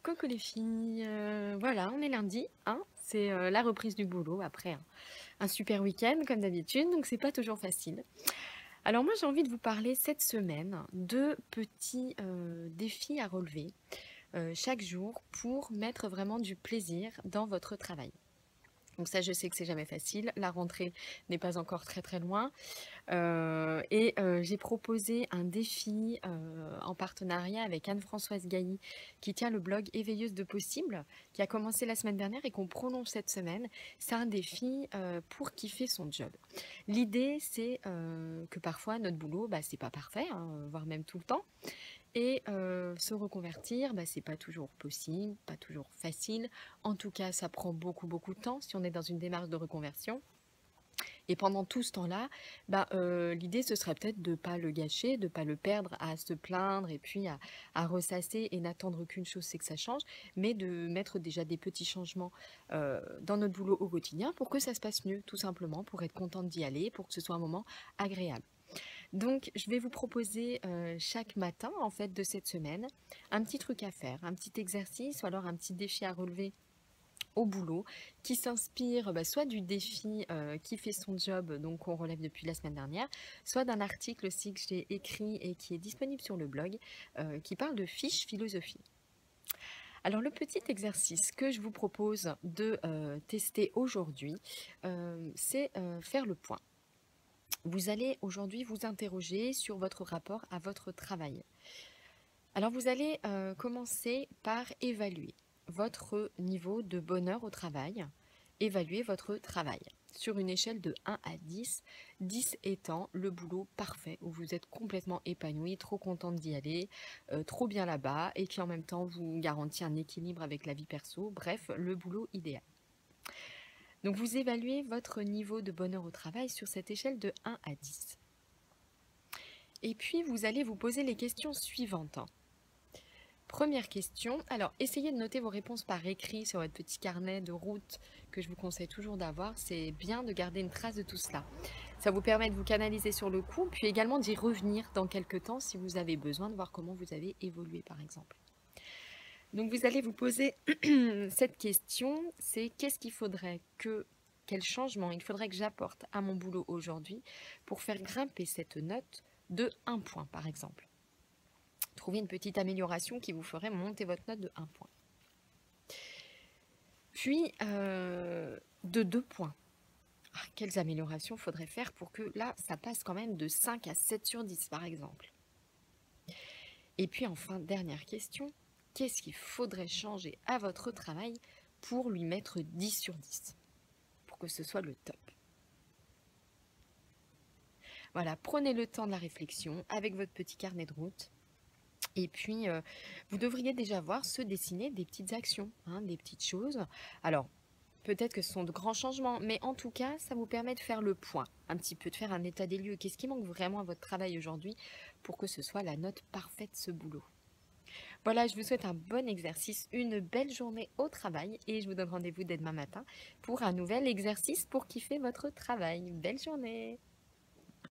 Coucou les filles, voilà, on est lundi, hein, c'est la reprise du boulot après un super week-end comme d'habitude, donc c'est pas toujours facile. Alors moi j'ai envie de vous parler cette semaine de petits défis à relever chaque jour pour mettre vraiment du plaisir dans votre travail. Donc ça je sais que c'est jamais facile, la rentrée n'est pas encore très très loin, j'ai proposé un défi en partenariat avec Anne-Françoise Gailly qui tient le blog Éveilleuse de possible, qui a commencé la semaine dernière et qu'on prolonge cette semaine. C'est un défi pour kiffer son job. L'idée, c'est que parfois notre boulot, bah, c'est pas parfait, hein, voire même tout le temps. Se reconvertir, bah, c'est pas toujours possible, pas toujours facile. En tout cas, ça prend beaucoup, beaucoup de temps si on est dans une démarche de reconversion. Et pendant tout ce temps-là, bah, l'idée, ce serait peut-être de ne pas le gâcher, de ne pas le perdre à se plaindre et puis à ressasser et n'attendre qu'une chose, c'est que ça change, mais de mettre déjà des petits changements dans notre boulot au quotidien pour que ça se passe mieux, tout simplement, pour être contente d'y aller, pour que ce soit un moment agréable. Donc, je vais vous proposer chaque matin, en fait, de cette semaine, un petit truc à faire, un petit exercice ou alors un petit défi à relever au boulot, qui s'inspire soit du défi qui fait son job, donc qu'on relève depuis la semaine dernière, soit d'un article aussi que j'ai écrit et qui est disponible sur le blog, qui parle de fiche philosophie. Alors le petit exercice que je vous propose de tester aujourd'hui, c'est faire le point. Vous allez aujourd'hui vous interroger sur votre rapport à votre travail. Alors vous allez commencer par évaluer votre niveau de bonheur au travail, évaluer votre travail sur une échelle de 1 à 10, 10 étant le boulot parfait où vous êtes complètement épanoui, trop contente d'y aller, trop bien là-bas et qui en même temps vous garantit un équilibre avec la vie perso, bref, le boulot idéal. Donc vous évaluez votre niveau de bonheur au travail sur cette échelle de 1 à 10. Et puis vous allez vous poser les questions suivantes. Première question, alors essayez de noter vos réponses par écrit sur votre petit carnet de route que je vous conseille toujours d'avoir. C'est bien de garder une trace de tout cela. Ça vous permet de vous canaliser sur le coup, puis également d'y revenir dans quelques temps si vous avez besoin de voir comment vous avez évolué par exemple. Donc vous allez vous poser cette question, c'est quel changement il faudrait que j'apporte à mon boulot aujourd'hui pour faire grimper cette note de 1 point par exemple. Trouver une petite amélioration qui vous ferait monter votre note de 1 point. Puis, de 2 points. Quelles améliorations faudrait faire pour que là, ça passe quand même de 5 à 7 sur 10, par exemple. Et puis enfin, dernière question, qu'est-ce qu'il faudrait changer à votre travail pour lui mettre 10 sur 10, pour que ce soit le top? Voilà, prenez le temps de la réflexion avec votre petit carnet de route. Et puis, vous devriez déjà voir se dessiner des petites actions, hein, des petites choses. Alors, peut-être que ce sont de grands changements, mais en tout cas, ça vous permet de faire le point, un petit peu, de faire un état des lieux. Qu'est-ce qui manque vraiment à votre travail aujourd'hui pour que ce soit la note parfaite, ce boulot? Voilà, je vous souhaite un bon exercice, une belle journée au travail et je vous donne rendez-vous dès demain matin pour un nouvel exercice pour kiffer votre travail. Belle journée!